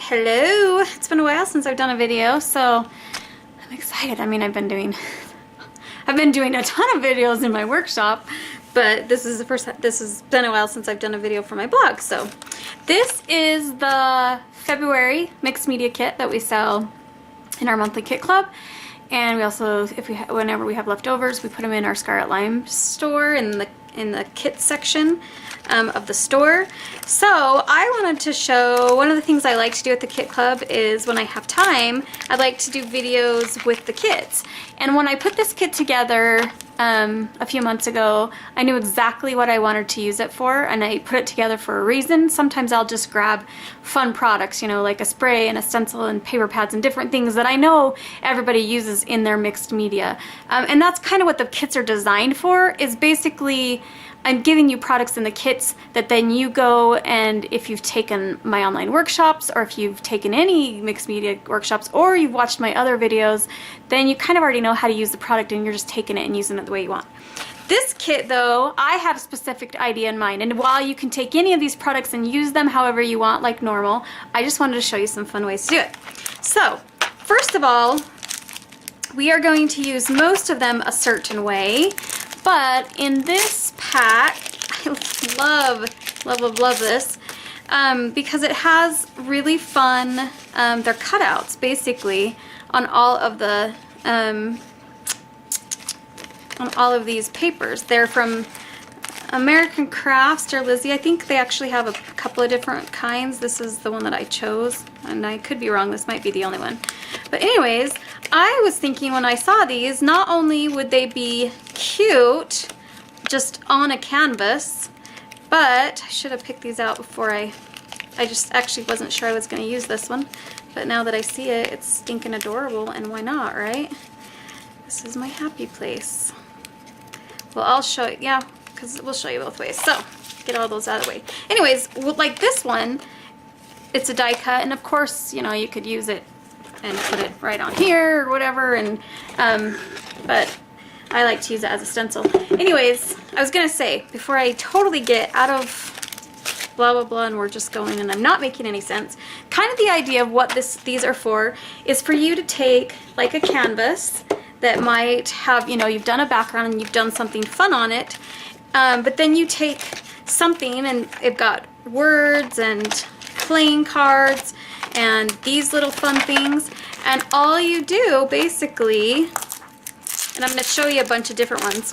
Hello! It's been a while since I've done a video, so I'm excited. I mean, I've been doing a ton of videos in my workshop, but this has been a while since I've done a video for my blog. So this is the February mixed media kit that we sell in our monthly kit club. And we also, whenever we have leftovers, we put them in our Scarlet Lime store in the kit section of the store. So I wanted to show, one of the things I like to do at the kit club is when I have time, I like to do videos with the kits. And when I put this kit together a few months ago, I knew exactly what I wanted to use it for, and I put it together for a reason. Sometimes I'll just grab fun products, you know, like a spray and a stencil and paper pads and different things that I know everybody uses in their mixed media. And that's kind of what the kits are designed for, is basically I'm giving you products in the kits that then you go, and if you've taken my online workshops, or if you've taken any mixed media workshops, or you've watched my other videos, then you kind of already know how to use the product and you're just taking it and using it the way you want. This kit though, I have a specific idea in mind, and while you can take any of these products and use them however you want like normal, I just wanted to show you some fun ways to do it. So, first of all, we are going to use most of them a certain way. But in this pack, I love this because it has really fun, they're cutouts basically on all of the, on all of these papers. They're from American Crafts or Lizzie. I think they actually have a couple of different kinds. This is the one that I chose, and I could be wrong, this might be the only one. But anyways, I was thinking when I saw these, not only would they be cute just on a canvas, but I should have picked these out before I just actually wasn't sure I was going to use this one. But now that I see it, it's stinking adorable, and why not, right? This is my happy place. Well, I'll show you, yeah, because we'll show you both ways. So, get all those out of the way. Anyways, like this one, it's a die cut, and of course, you know, you could use it and put it right on here or whatever, and but I like to use it as a stencil. Anyways, I was gonna say, before I totally get out of blah blah blah and we're just going and I'm not making any sense, kind of the idea of what these are for is for you to take like a canvas that might have, you know, you've done a background and you've done something fun on it, but then you take something and it got words and playing cards and these little fun things, and all you do basically, and I'm going to show you a bunch of different ones.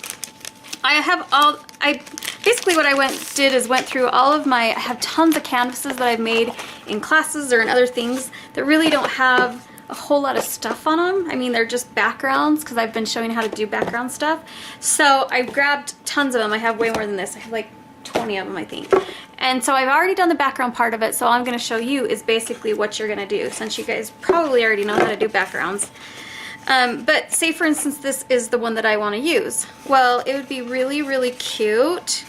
Basically what I went through all of I have tons of canvases that I've made in classes or in other things that really don't have a whole lot of stuff on them. I mean, they're just backgrounds because I've been showing how to do background stuff. So I grabbed tons of them. I have way more than this. I have like 20 of them, I think. And so I've already done the background part of it, so all I'm going to show you is basically what you're going to do, since you guys probably already know how to do backgrounds. But say for instance this is the one that I want to use. Well, it would be really, really cute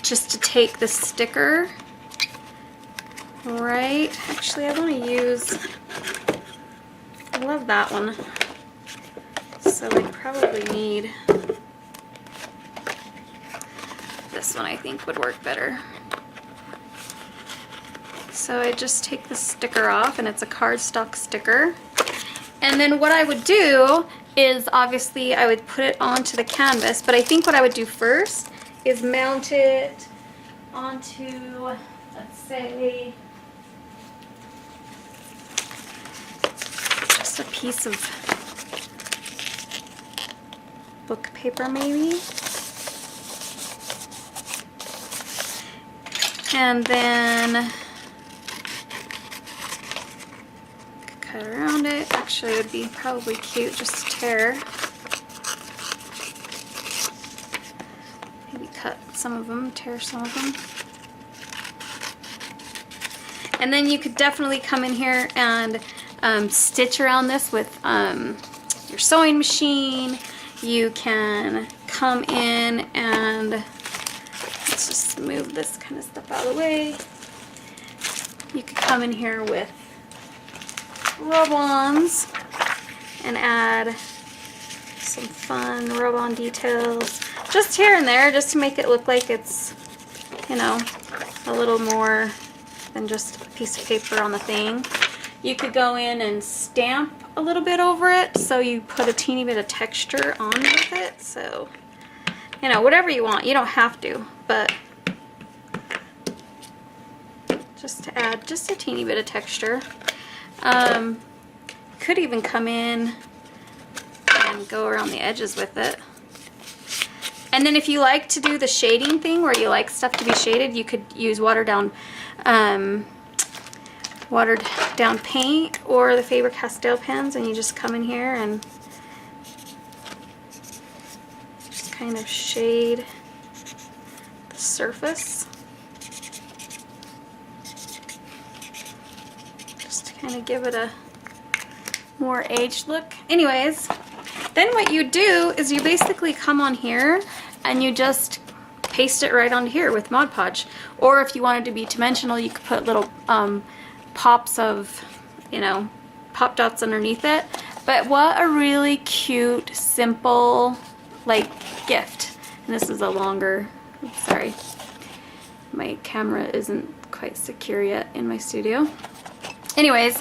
just to take the sticker, right? Actually, I want to use, I love that one. So I probably need this one, I think would work better. So I just take the sticker off, and it's a cardstock sticker. And then what I would do is, obviously I would put it onto the canvas, but I think what I would do first is mount it onto, let's say, just a piece of book paper maybe. And then cut around it. Actually, it would be probably cute just to tear. Maybe cut some of them, tear some of them. And then you could definitely come in here and stitch around this with your sewing machine. You can come in and, let's just move this kind of stuff out of the way. You could come in here with rub-ons and add some fun rub-on details just here and there, just to make it look like it's, you know, a little more than just a piece of paper on the thing. You could go in and stamp a little bit over it, so you put a teeny bit of texture on with it. So, you know, whatever you want. You don't have to, but just to add just a teeny bit of texture. Could even come in and go around the edges with it. And then if you like to do the shading thing where you like stuff to be shaded, you could use watered down paint or the Faber-Castell pens, and you just come in here and just kind of shade the surface. Just to kind of give it a more aged look. Anyways, then what you do is you basically come on here and you just paste it right onto here with Mod Podge. Or if you wanted to be dimensional, you could put little pops of, you know, pop dots underneath it. But what a really cute, simple, like, gift. And this is a longer, sorry, my camera isn't quite secure yet in my studio. Anyways,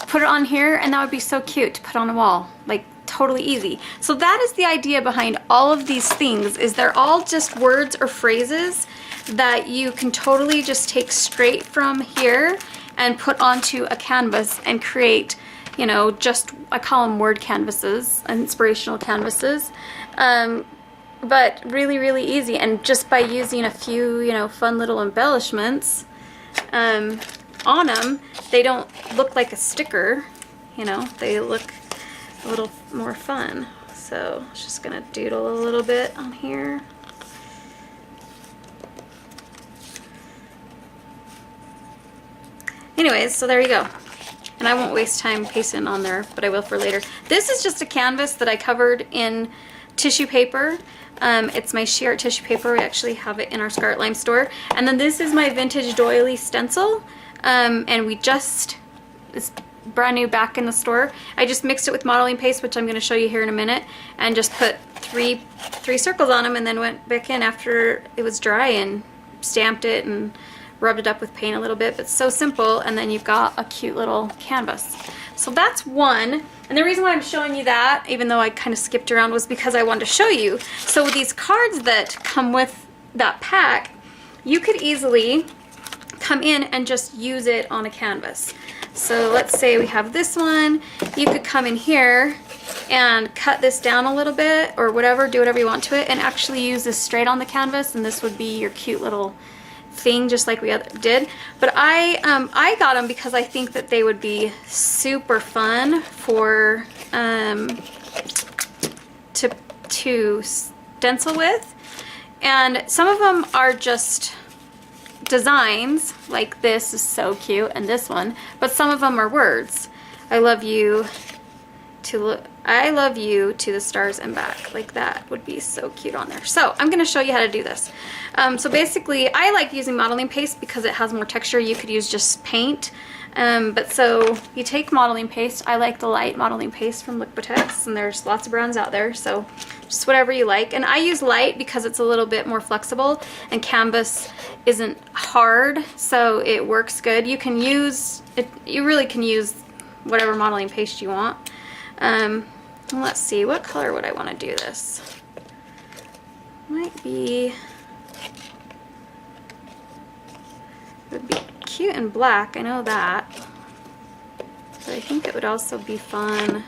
put it on here, and that would be so cute to put on a wall. Like, totally easy. So that is the idea behind all of these things, is they're all just words or phrases that you can totally just take straight from here and put onto a canvas and create, you know, just, I call them word canvases, inspirational canvases. But really, really easy. And just by using a few, you know, fun little embellishments on them, they don't look like a sticker, you know, they look a little more fun. So I'm just gonna doodle a little bit on here. Anyways, so there you go. And I won't waste time pasting on there, but I will for later. This is just a canvas that I covered in tissue paper. It's my sheer art tissue paper. We actually have it in our Scarlet Lime store. And then this is my vintage Doily Stencil. And we just, it's brand new back in the store. I just mixed it with modeling paste, which I'm going to show you here in a minute, and just put three circles on them, and then went back in after it was dry and stamped it and rubbed it up with paint a little bit. But so simple, and then you've got a cute little canvas. So that's one. And the reason why I'm showing you that, even though I kind of skipped around, was because I wanted to show you. So with these cards that come with that pack, you could easily come in and just use it on a canvas. So let's say we have this one. You could come in here and cut this down a little bit or whatever, do whatever you want to it, and actually use this straight on the canvas, and this would be your cute little thing, just like we did. But I got them because I think that they would be super fun for to stencil with. And some of them are just designs, like this is so cute, and this one, but some of them are words. I love you to the stars and back. Like that would be so cute on there. So I'm going to show you how to do this. So basically, I like using modeling paste because it has more texture. You could use just paint. But so you take modeling paste. I like the light modeling paste from Liquitex, and there's lots of brands out there. So just whatever you like. And I use light because it's a little bit more flexible, and canvas isn't hard, so it works good. You can use it. You really can use whatever modeling paste you want. Let's see, what color would I want to do this? Might be, it would be cute in black, I know that, but I think it would also be fun.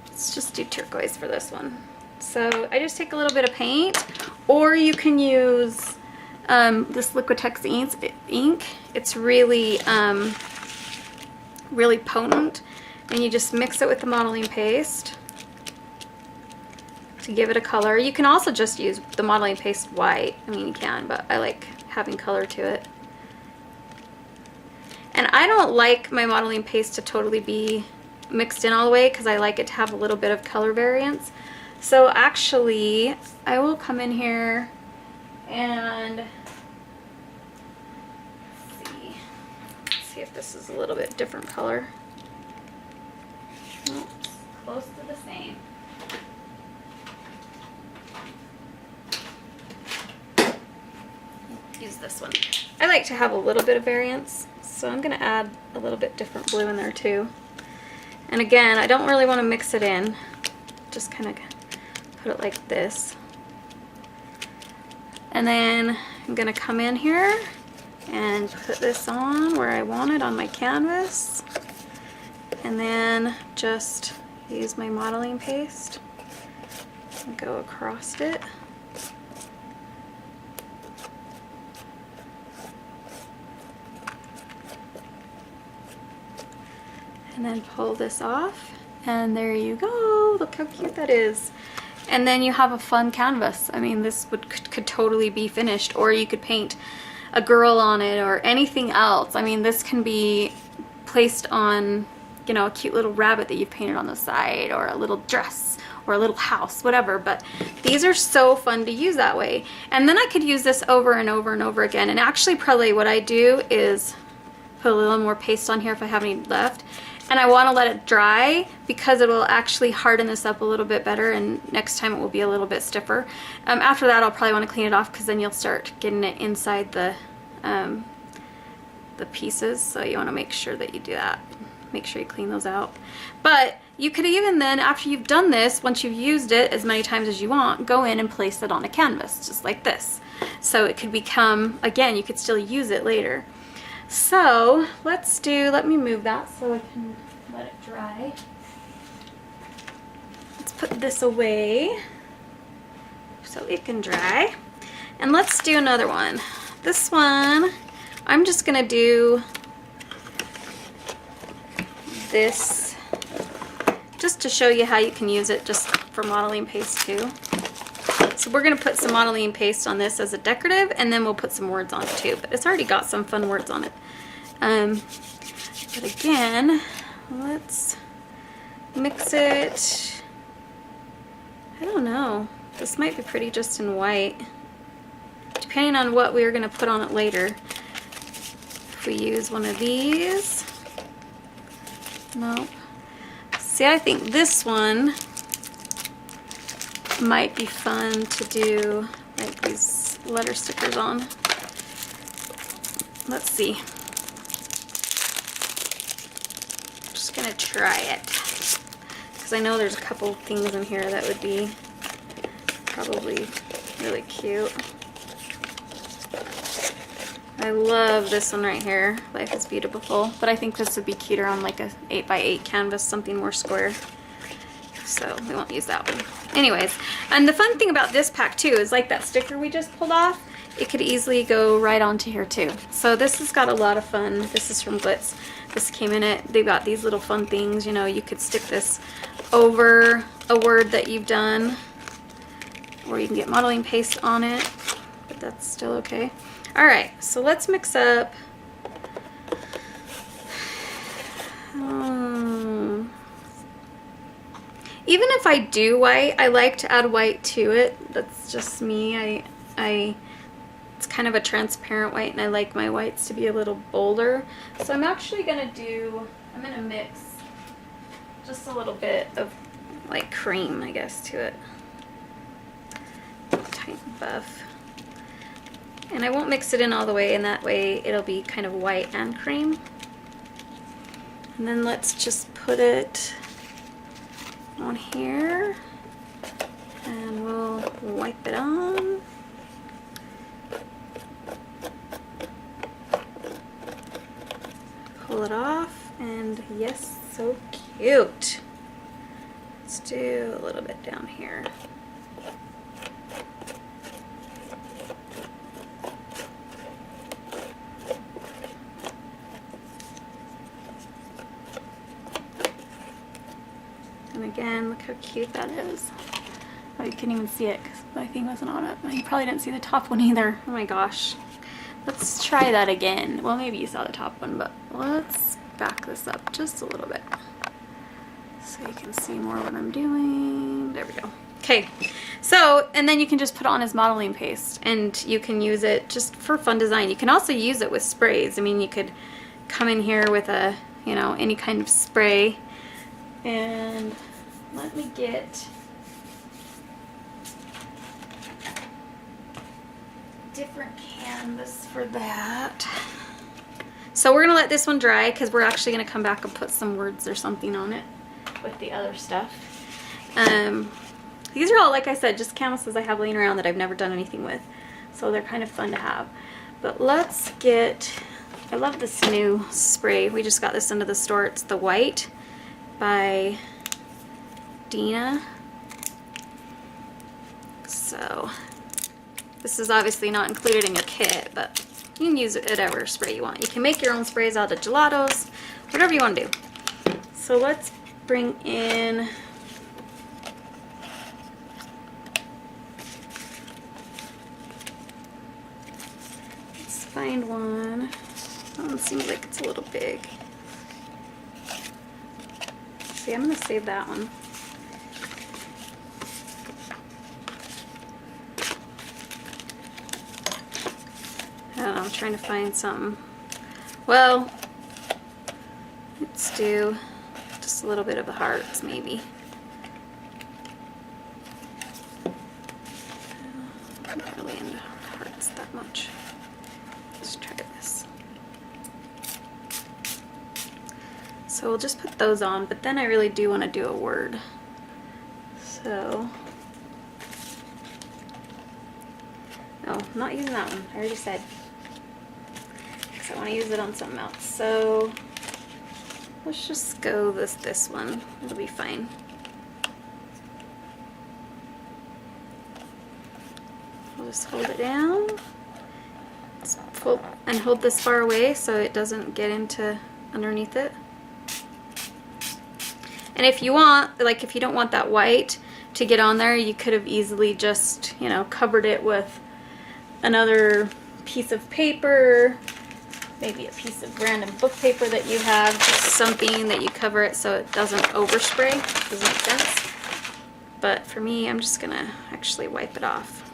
Let's just do turquoise for this one. So I just take a little bit of paint, or you can use this Liquitex ink. It's really really potent, and you just mix it with the modeling paste to give it a color. You can also just use the modeling paste white. I mean, you can, but I like having color to it. And I don't like my modeling paste to totally be mixed in all the way because I like it to have a little bit of color variance. So actually, I will come in here and see if this is a little bit different color. Oh, close to the same. use this one. I like to have a little bit of variance, so I'm going to add a little bit different blue in there too. And again, I don't really want to mix it in. Just kind of put it like this. And then I'm going to come in here and put this on where I want it on my canvas. And then just use my modeling paste and go across it. And then pull this off, and there you go. Look how cute that is. And then you have a fun canvas. I mean, this could totally be finished, or you could paint a girl on it or anything else. I mean, this can be placed on, you know, a cute little rabbit that you've painted on the side, or a little dress, or a little house, whatever. But these are so fun to use that way. And then I could use this over and over and over again. And actually, probably what I do is put a little more paste on here if I have any left. And I want to let it dry because it will actually harden this up a little bit better, and next time it will be a little bit stiffer. After that, I'll probably want to clean it off because then you'll start getting it inside the pieces. So you want to make sure that you do that. Make sure you clean those out. But you could even then, after you've done this, once you've used it as many times as you want, go in and place it on a canvas, just like this. So it could become, again, you could still use it later. So let me move that so I can let it dry. Let's put this away so it can dry. And let's do another one. This one, I'm just gonna do this just to show you how you can use it just for modeling paste too. So we're going to put some modeling paste on this as a decorative, and then we'll put some words on it too. But it's already got some fun words on it. But again, let's mix it. I don't know. This might be pretty just in white, depending on what we're going to put on it later. If we use one of these. Nope. See, I think this one might be fun to do like these letter stickers on. Let's see. I'm just gonna try it because I know there's a couple things in here that would be probably really cute. I love this one right here, Life is Beautiful, but I think this would be cuter on like a 8x8 canvas, something more square. So we won't use that one. Anyways, and the fun thing about this pack too is like that sticker we just pulled off, it could easily go right onto here too. So this has got a lot of fun. This is from Glitz. This came in it. They've got these little fun things, you know, you could stick this over a word that you've done, or you can get modeling paste on it, but that's still okay. All right, so let's mix up. Even if I do white, I like to add white to it. That's just me. It's kind of a transparent white, and I like my whites to be a little bolder. So I'm actually gonna mix just a little bit of like cream, I guess, to it. Tight buff. And I won't mix it in all the way, and that way it'll be kind of white and cream. And then let's just put it on here, and we'll wipe it on. Pull it off, and yes, so cute. Let's do a little bit down here. And again, look how cute that is. Oh, you couldn't even see it because my thing wasn't on it. You probably didn't see the top one either. Oh my gosh. Let's try that again. Well, maybe you saw the top one, but let's back this up just a little bit so you can see more what I'm doing. There we go. Okay, so, and then you can just put it on as modeling paste, and you can use it just for fun design. You can also use it with sprays. I mean, you could come in here with a, you know, any kind of spray. And let me get different cans. And this for that. So we're gonna let this one dry because we're actually gonna come back and put some words or something on it with the other stuff. These are all, like I said, just canvases I have laying around that I've never done anything with. So they're kind of fun to have. But let's get, I love this new spray. We just got this into the store. It's the white by Dina. So this is obviously not included in your kit, but you can use whatever spray you want. You can make your own sprays out of gelatos, whatever you want to do. So let's bring in, let's find one. That one seems like it's a little big. See, I'm going to save that one. I don't know, I'm trying to find something. Well, let's do just a little bit of the hearts, maybe. I'm not really into hearts that much. Let's try this. So we'll just put those on, but then I really do want to do a word. So, no, I'm not using that one. I already said. I want to use it on something else. So let's just go this one. It'll be fine. I'll just hold it down. And hold this far away so it doesn't get into underneath it. And if you want, like if you don't want that white to get on there, you could have easily just, you know, covered it with another piece of paper, maybe a piece of random book paper that you have, just something that you cover it so it doesn't overspray. Does that make sense? But for me, I'm just gonna actually wipe it off.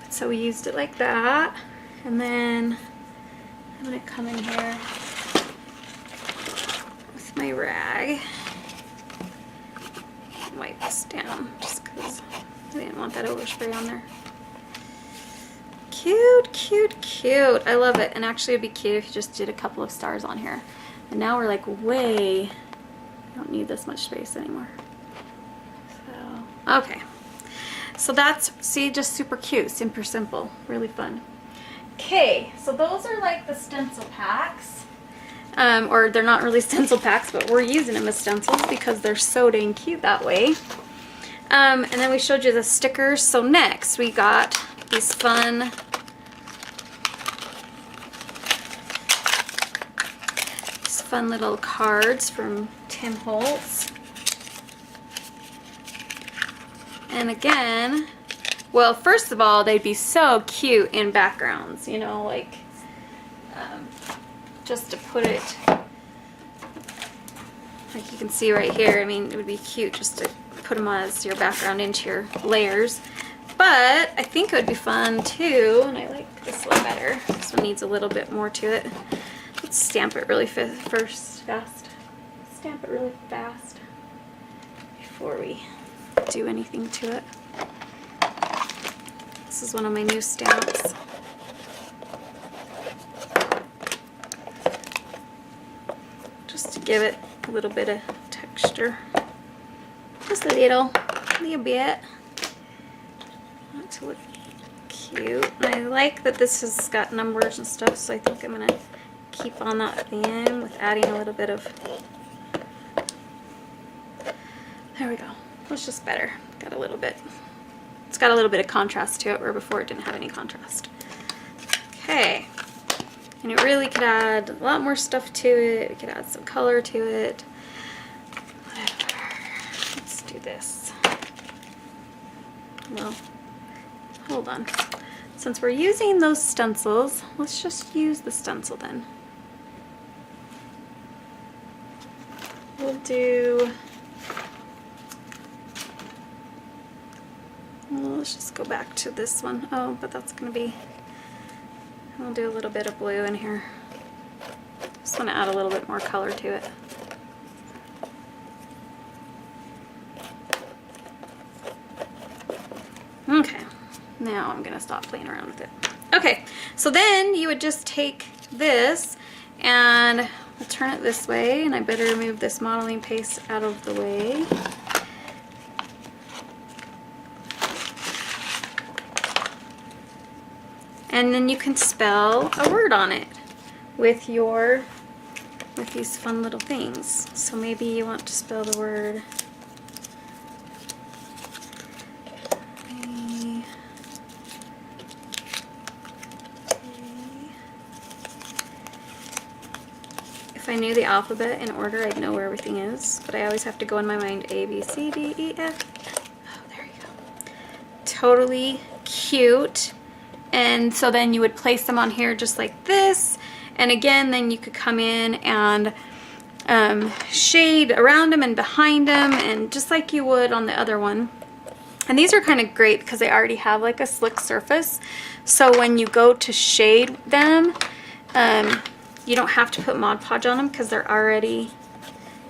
So we used it like that, and then I'm gonna come in here with my rag and wipe this down just because I didn't want that overspray on there. Cute, cute, cute. I love it. And actually it'd be cute if you just did a couple of stars on here. And now we're like way, I don't need this much space anymore. So, okay. So that's, see, just super cute, super simple, really fun. Okay, so those are like the stencil packs. Or they're not really stencil packs, but we're using them as stencils because they're so dang cute that way. And then we showed you the stickers. So next we got these fun little cards from Tim Holtz. And again, well, first of all, they'd be so cute in backgrounds, you know, like just to put it, like you can see right here. I mean, it would be cute just to put them as your background into your layers. But I think it would be fun too, and I like this one better. This one needs a little bit more to it. Let's stamp it really fast. Stamp it really fast before we do anything to it. This is one of my new stamps. Just to give it a little bit of texture. Just a little bit. To look cute. And I like that this has got numbers and stuff, so I think I'm gonna keep on that at the end with adding a little bit of, there we go. It's just better. Got a little bit, it's got a little bit of contrast to it, where before it didn't have any contrast. Okay, and it really could add a lot more stuff to it. We could add some color to it. Whatever. Let's do this. Well, hold on. Since we're using those stencils, let's just use the stencil then. We'll do, well, let's just go back to this one. Oh, but that's going to be, we'll do a little bit of blue in here. Just want to add a little bit more color to it. Okay, now I'm going to stop playing around with it. Okay, so then you would just take this and I'll turn it this way, and I better move this modeling paste out of the way. And then you can spell a word on it with these fun little things. So maybe you want to spell the word If I knew the alphabet in order, I'd know where everything is, but I always have to go in my mind A, B, C, D, E, F. Oh, there you go. Totally cute. And so then you would place them on here just like this. And again, then you could come in and shade around them and behind them, and just like you would on the other one. And these are kind of great because they already have like a slick surface. So when you go to shade them, you don't have to put Mod Podge on them because they're already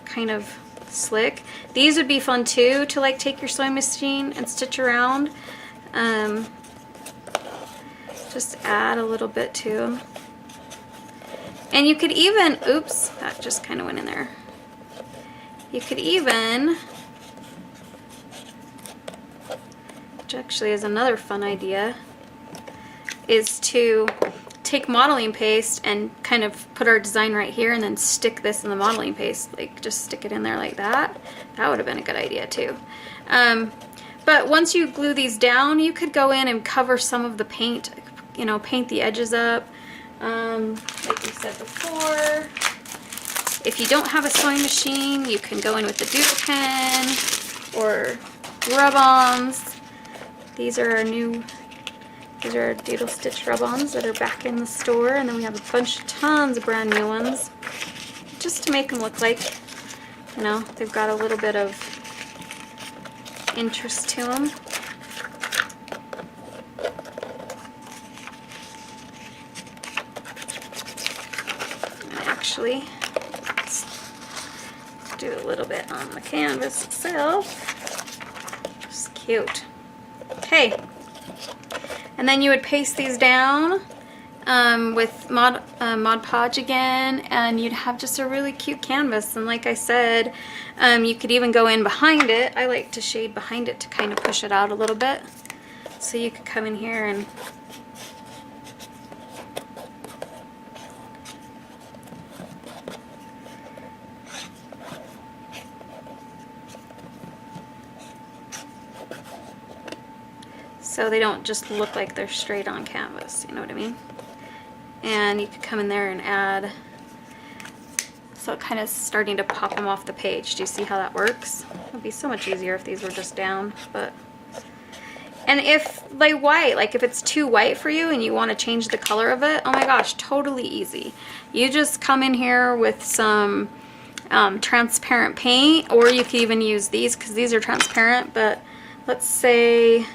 kind of slick. These would be fun too to like take your sewing machine and stitch around. Just add a little bit to them. And you could even, oops, that just kind of went in there. You could even, which actually is another fun idea, is to take modeling paste and kind of put our design right here and then stick this in the modeling paste, like just stick it in there like that. That would have been a good idea too. But once you glue these down, you could go in and cover some of the paint, you know, paint the edges up. Like we said before, if you don't have a sewing machine, you can go in with a doodle pen or rub-ons. These are our doodle stitch rub-ons that are back in the store, and then we have a bunch, tons of brand new ones, just to make them look like, you know, they've got a little bit of interest to them. And actually, let's do a little bit on the canvas itself. Just cute. Okay. And then you would paste these down with Mod Podge again, and you'd have just a really cute canvas. And like I said, you could even go in behind it. I like to shade behind it to kind of push it out a little bit. So you could come in here and so they don't just look like they're straight on canvas, you know what I mean? And you could come in there and add, so it kind of starting to pop them off the page. Do you see how that works? It would be so much easier if these were just down, but. And if, like white, like if it's too white for you and you want to change the color of it, oh my gosh, totally easy. You just come in here with some transparent paint, or you could even use these because these are transparent, but let's say,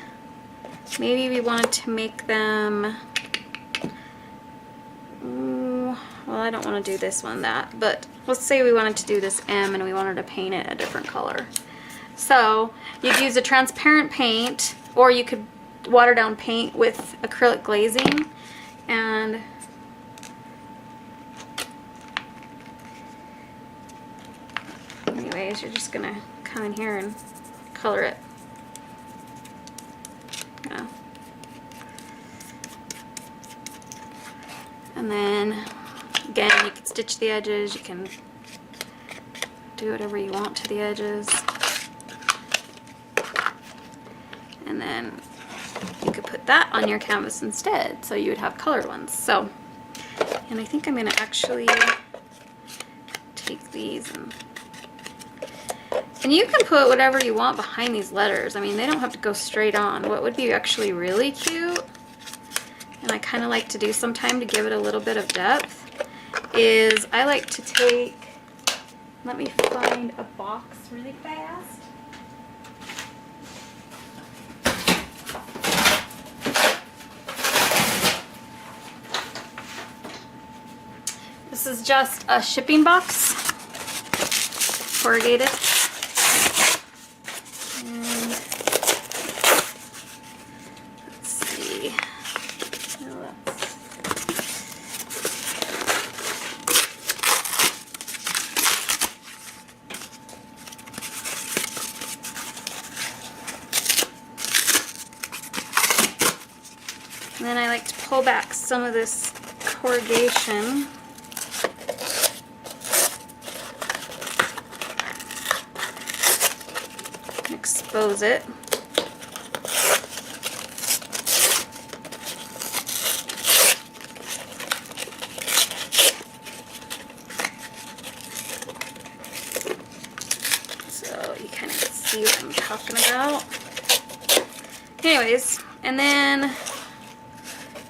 maybe we wanted to make them, well, I don't want to do this one but let's say we wanted to do this M and we wanted to paint it a different color. So you'd use a transparent paint, or you could water down paint with acrylic glazing, and anyways, you're just gonna come in here and color it. Yeah. And then again, you can stitch the edges, you can do whatever you want to the edges, and then you could put that on your canvas instead, so you would have colored ones. So, and I think I'm going to actually take these and you can put whatever you want behind these letters. I mean, they don't have to go straight on. What would be actually really cute, and I kind of like to do sometime to give it a little bit of depth, is I like to take, let me find a box really fast. This is just a shipping box, corrugated. And let's see. No, pull back some of this corrugation. Expose it. So you kind of see what I'm talking about. Anyways, and then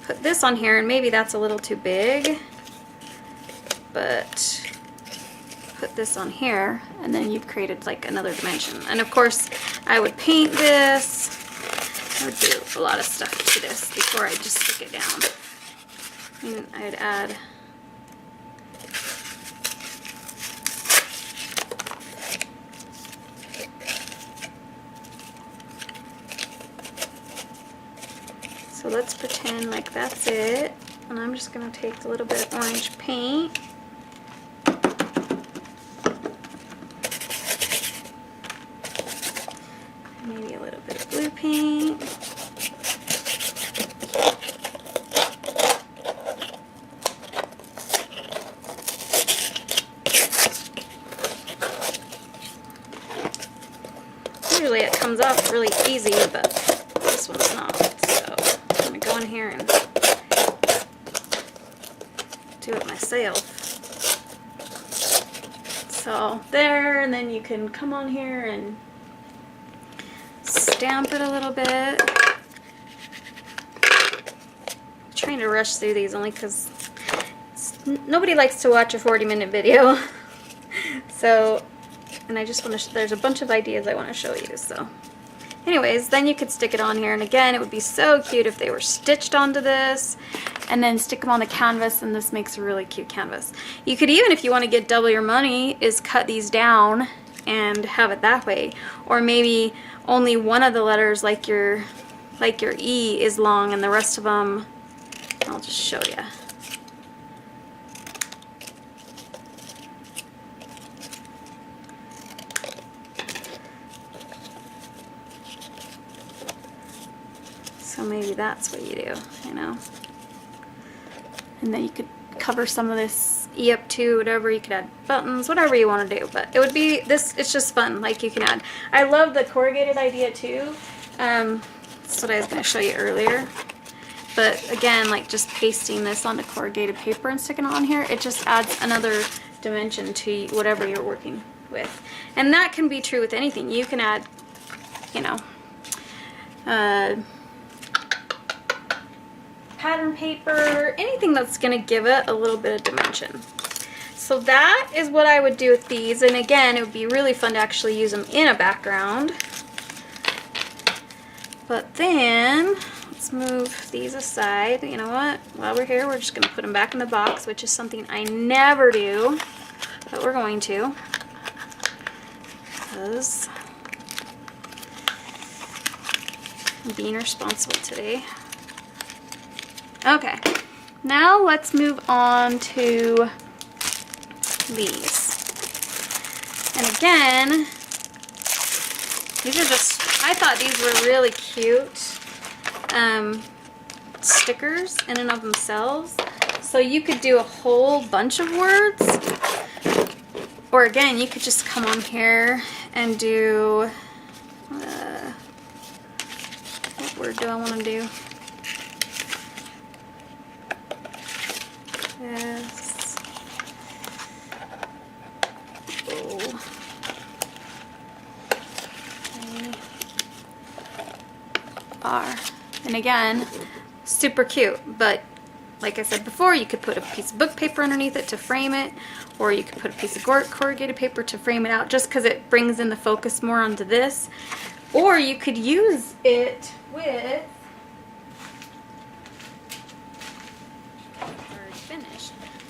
put this on here, and maybe that's a little too big, but put this on here, and then you've created like another dimension. And of course, I would paint this. I would do a lot of stuff to this before I just stick it down. And I'd add so let's pretend like that's it. And I'm just gonna take a little bit of orange paint. Maybe a little bit of blue paint. Usually it comes off really easy, but this one's not. So I'm gonna go in here and do it myself. So there, and then you can come on here and stamp it a little bit. I'm trying to rush through these only because nobody likes to watch a 40-minute video. So, and I just want to, there's a bunch of ideas I want to show you. So anyways, then you could stick it on here, and again, it would be so cute if they were stitched onto this and then stick them on the canvas, and this makes a really cute canvas. You could even, if you want to get double your money, is cut these down and have it that way. Or maybe only one of the letters, like your E, is long, and the rest of them, I'll just show you. So maybe that's what you do, you know. And then you could cover some of this E up too, whatever. You could add buttons, whatever you want to do. But it would be this, it's just fun, like you can add. I love the corrugated idea too. That's what I was going to show you earlier. But again, like just pasting this onto corrugated paper and sticking it on here, it just adds another dimension to whatever you're working with. And that can be true with anything. You can add, you know, pattern paper, anything that's going to give it a little bit of dimension. So that is what I would do with these. And again, it would be really fun to actually use them in a background. But then let's move these aside. You know what? While we're here, we're just going to put them back in the box, which is something I never do, but we're going to, because I'm being responsible today. Okay, now let's move on to these. And again, these are just, I thought these were really cute stickers in and of themselves. So you could do a whole bunch of words, or again, you could just come on here and do, what word do I want to do? Yes. Oh. R. And again, super cute, but like I said before, you could put a piece of book paper underneath it to frame it, or you could put a piece of corrugated paper to frame it out, just because it brings in the focus more onto this. Or you could use it with,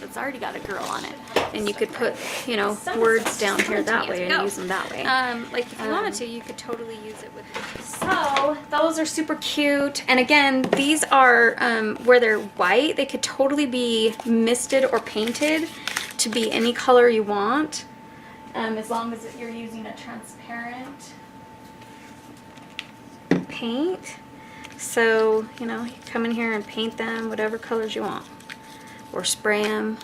it's already got a girl on it, and you could put, you know, words down here that way and use them that way. Like if you wanted to, you could totally use it with this. So those are super cute, and again, these are where they're white, they could totally be misted or painted to be any color you want, as long as you're using a transparent paint. So, you know, you come in here and paint them whatever colors you want, or spray them.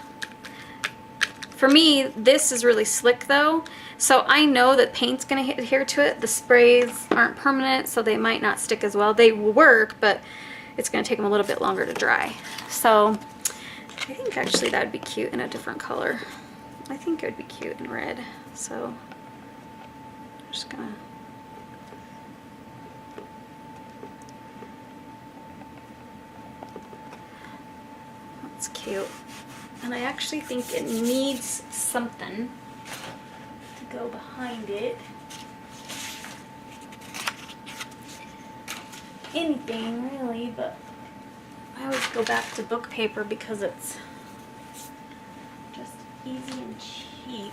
For me, this is really slick though, so I know that paint's gonna adhere to it. The sprays aren't permanent, so they might not stick as well. They will work, but it's gonna take them a little bit longer to dry. So I think actually that would be cute in a different color. I think it would be cute in red. So I'm just gonna, that's cute. And I actually think it needs something to go behind it. Anything really, but I always go back to book paper because it's just easy and cheap.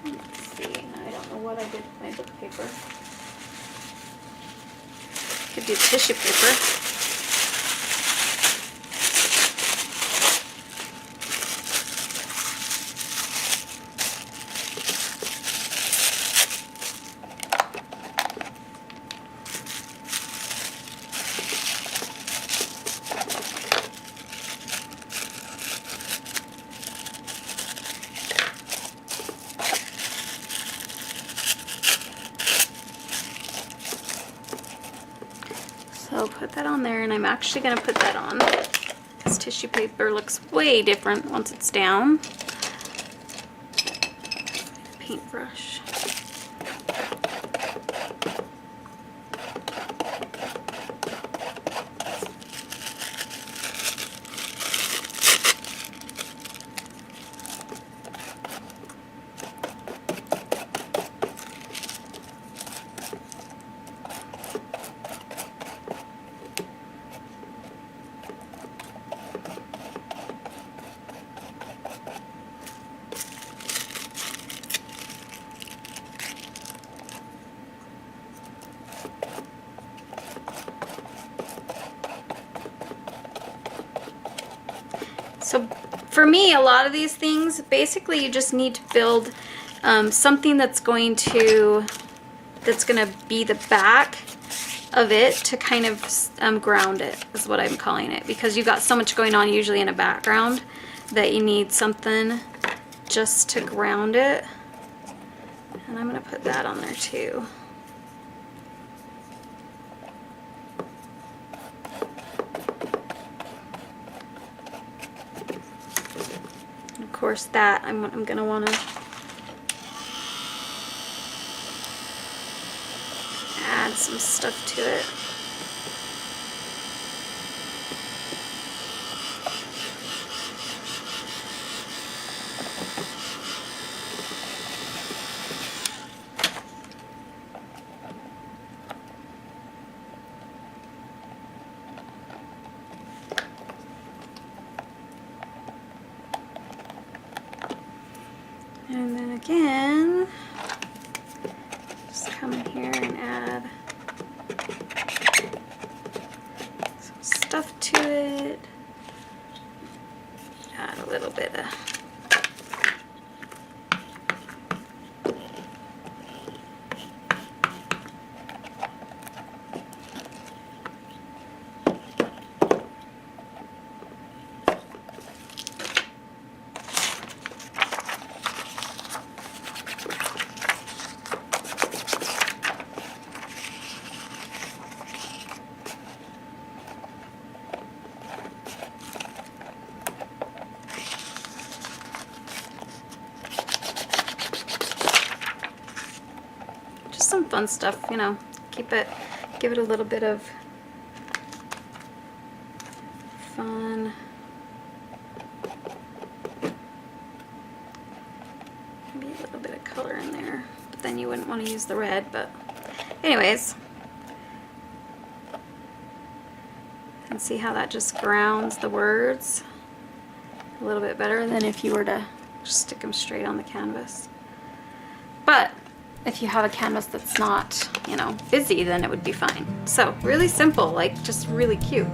Let's see, I don't know what I did with my book paper. Could do tissue paper. So put that on there, and I'm actually going to put that on. This tissue paper looks way different once it's down. Paintbrush. So for me, a lot of these things, basically you just need to build something that's going to be the back of it to kind of ground it, is what I'm calling it, because you've got so much going on usually in a background that you need something just to ground it. And I'm going to put that on there too. Of course, that I'm going to want to add some stuff to it. And then again, just come in here and add some stuff to it. Add a little bit of some fun stuff, you know, give it a little bit of fun. Maybe a little bit of color in there, but then you wouldn't want to use the red, but anyways. And see how that just grounds the words a little bit better than if you were to just stick them straight on the canvas. But if you have a canvas that's not, you know, busy, then it would be fine. So really simple, like just really cute.